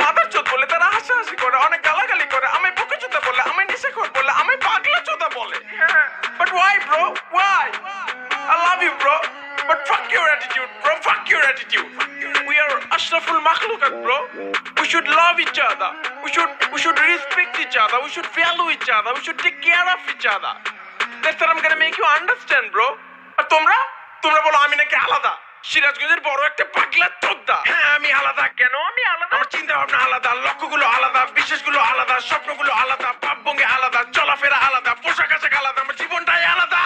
মাদারচোদ বলে তারা হাসাহাসি করে, অনেক গালাগালি করে, আমি বকুচোদা বলে, আমি নেশাখোর বলে, আমি পাগলাচোদা বলে। But why bro? Why? I love you bro. But fuck your attitude bro. Fuck your attitude. We are ashraful makhlukat bro. We should love each other. We should respect each other. We should value each other. We should take care of each other. That's what I'm gonna make you understand bro. আর তোমরা বলো আমি নাকি আলাদা। সিরাজগঞ্জের বড় একটা পাগলা চোদ্দা। হ্যাঁ আমি আলাদা। কেন আমি আলাদা? আমার চিন্তা ভাবনা আলাদা, লক্ষ্যগুলো আলাদা, বিশ্বাসগুলো আলাদা, স্বপ্নগুলো আলাদা, ভাবভঙ্গি আলাদা, চলাফেরা আলাদা, পোশাক আশাক আলাদা, আমার জীবনটাই আলাদা।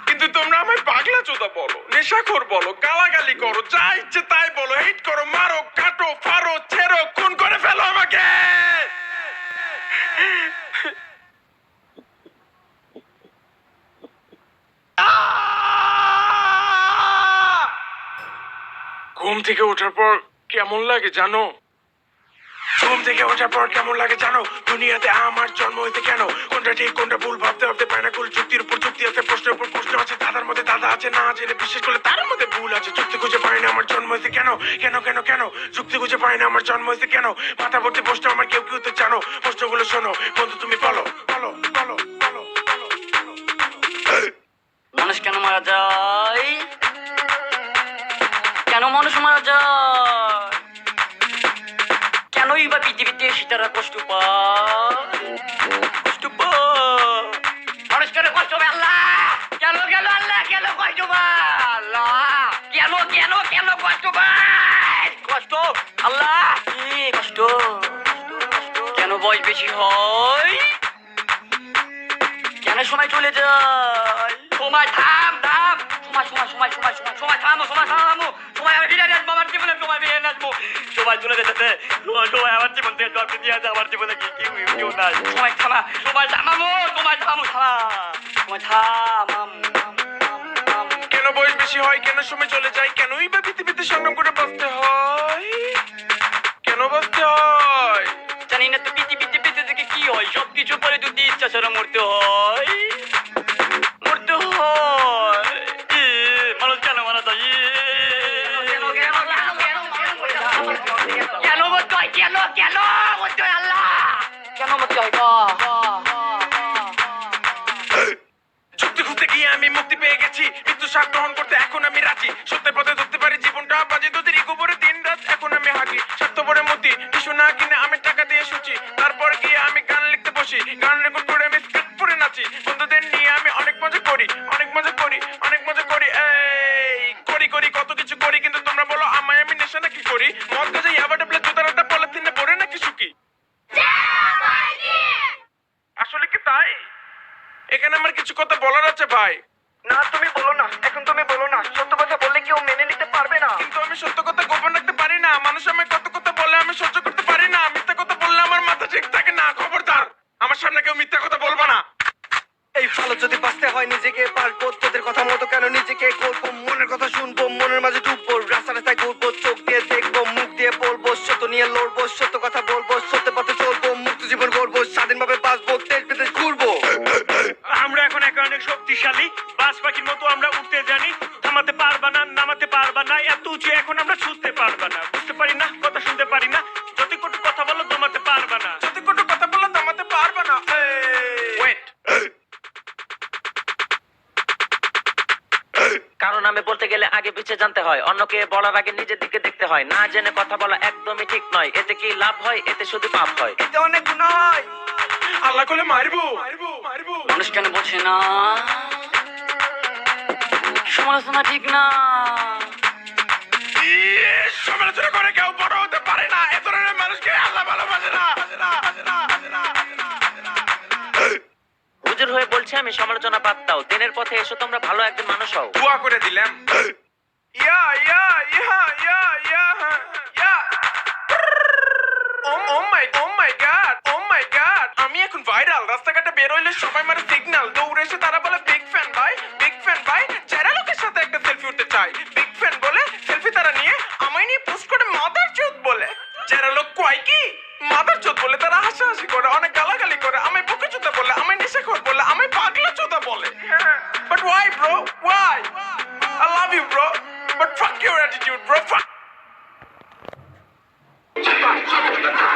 কিন্তু তোমরা আমায় পাগলা চোদা বলো, নেশাখোর বলো, গালাগালি করো, যা ইচ্ছে তাই বলো, হেট করো, মারো, কাটো, ফারো, ছেড়ো, খুন করে ফেলো আমাকে। ঘুম থেকে ওঠার পর কেমন লাগে জানো? দুনিয়াতে আমার জন্ম হইতে কেন? কোনটা ঠিক কোনটা ভুল ভাবতে ভাবতে পায়নাকুল, যুক্তির উপর যুক্তি আছে, প্রশ্নের উপর প্রশ্ন আছে, দাদার মধ্যে দাদা আছে, না জেনে বিশ্বাস করলে তার মধ্যে ভুল আছে। যুক্তি খুঁজে পাই না আমার জন্ম হইতে কেন? কেন যুক্তি খুঁজে পাই না আমার জন্ম হইতে কেন? মাথা ভর্তি প্রশ্ন আমার কেউ তো জানো। প্রশ্নগুলো শোনো বন্ধু, তুমি বলো। মানুষ কেন মারা যায়? কেন মানুষ মারা যায়? কেনই বা পৃথিবীতে সীতারা কষ্ট পায়? মানুষ কেন কষ্ট পায়? আল্লাহ কেন আল্লাহ কেন কষ্ট পায়? আল্লাহ কেন কষ্ট পায়? কষ্ট আল্লাহ কি কষ্ট? কেন বয়স বেশি হয়? কেন সময় চলে যায়? সময় থাম সময় থামো সময় আমি ফিরে আসবো, আমার জীবনে সময় ফিরে আসবো। সময় চলে যেতেছে, সময় আমার জীবন থেকে জল দিয়ে আছে, আমার জীবনে কি কেউ নাই। সময় থামামো কেন বয়স বেশি হয়? কেন সময় চলে যায়? কেনই বা পৃথিবীতে সংগ্রাম করে বাঁচতে হয়? কেন বাঁচতে হয় জানি না তো। পৃথিবীতে বেঁচে থেকে কি হয়? সবকিছু পরে যদি ইচ্ছা ছাড়া মরতে হয়। মানুষ কেন মারা যায়? কেন মরতে হয়? আল্লাহ কেন মরতে হয়? যুক্তি খুঁজতে গিয়ে আমি মুক্তি পেয়ে গেছি, মৃত্যু শ্বাস গ্রহণ করতে এখন আমি রাজি। সত্যের পথে ধরতে পারি জীবনটা বাজে তোদের ইগোবরে দিন রাত, এখন আমি হাঁকি। স্বার্থপরে মতি কিছু না কিনে আমি টাকা দিয়ে শুচি, তারপর গিয়ে আমি গান লিখতে বসি, গান রেকর্ড করে আমি স্কেট পরে নাচি। বন্ধুদের নিয়ে আমি অনেক মজা করি এই কত কিছু করি। কিন্তু তোমরা বলো আমায় আমি নেশা নাকি করি? মদ গাজা ইয়াবা ডাবলা জুতারাটা পলিথিনে ভরে নাকি শুকি? আসলে কি তাই? এখানে আমার কিছু কথা বলার আছে ভাই। না তুমি বলো না, এখন তুমি বলো না। সত্য কথা বললে কেউ মেনে নিতে পারবে না। কিন্তু আমি সত্য কথা গোপন রাখতে পারি না। মানুষ আমায় কত কথা বলে আমি সহ্য করতে পারি না। মিথ্যা কথা বললে আমার মাথা ঠিক থাকে না। খবরদার আমার সামনে কেউ মিথ্যা কথা বলবো না। এই ভালো যদি বাঁচতে হয় নিজেকে পারবো, তোদের কথা মতো কেন নিজেকে করবো? মনের কথা শুনবো, মনের মাঝে ডুববো, রাস্তায় ঘুরবো, চোখ দিয়ে দেখবো, মুখ দিয়ে বলবো, সত্য নিয়ে লড়বো, সত্য কথা বলবো, সত্য পথে চলবো, মুক্ত জীবন গড়বো, স্বাধীনভাবে বাঁচবো, দেশ বিদেশ ঘুরবো। আমরা এখন অনেক শক্তিশালী, বাজ পাখির মতো আমরা উঠতে জানি। থামাতে পারবা না, নামাতে পারবা না, এত উঁচু এখন আমরা ছুটতে পারবা না। বুঝতে পারি না, কথা শুনতে পারি না, যত কটু কথা বলো দমাতে পারবা না। ওয়েট, কারণ আমি বলতে গেলে আগে পিছিয়ে জানতে হয়, অন্যকে বলার আগে নিজের দিকে দেখতে হয়। না জেনে কথা বলা একদমই ঠিক নয়। এতে কি লাভ হয়? এতে শুধু পাপ হয়। এতে অনেক গুনাহ হয়। আল্লাহ করলে মারবো। মানুষ কেন বোঝে না? সমালোচনা ঠিক না। সমালোচনা করে কেউ বড় হতে পারে না। এ ধরনের মানুষকে আল্লাহ ভালোবাসে না। হুজুর হয়ে বলছি আমি, সমালোচনা বাদ দাও। দিনের পথে এসো তোমরা, ভালো একজন মানুষ হও। দোয়া করে দিলাম। ইয়া Oh my god, আমি এখন ভাইরাল। রাস্তাঘাটে বের হইলে সবাই মারে সিগন্যাল। দৌড়ে এসে তারা বলে বিগ ফ্যান ভাই। যারা লোকের সাথে একটা সেলফি উঠতে চাই, বিগ ফ্যান বলে সেলফি তারা নিয়ে আমায় নিয়ে পোস্ট করে মাদারচোদ বলে। যারা লোক কয় কি মাদারচোদ বলে তারা হাসাহাসি করে, অনেক গালাগালি করে, আমায় বকুচোদা বলে, আমায় নেশাখোর বলে, আমায় পাগলাচোদা বলে। But why bro? Why? I love you bro. But fuck your attitude bro. Fuck. সাবধান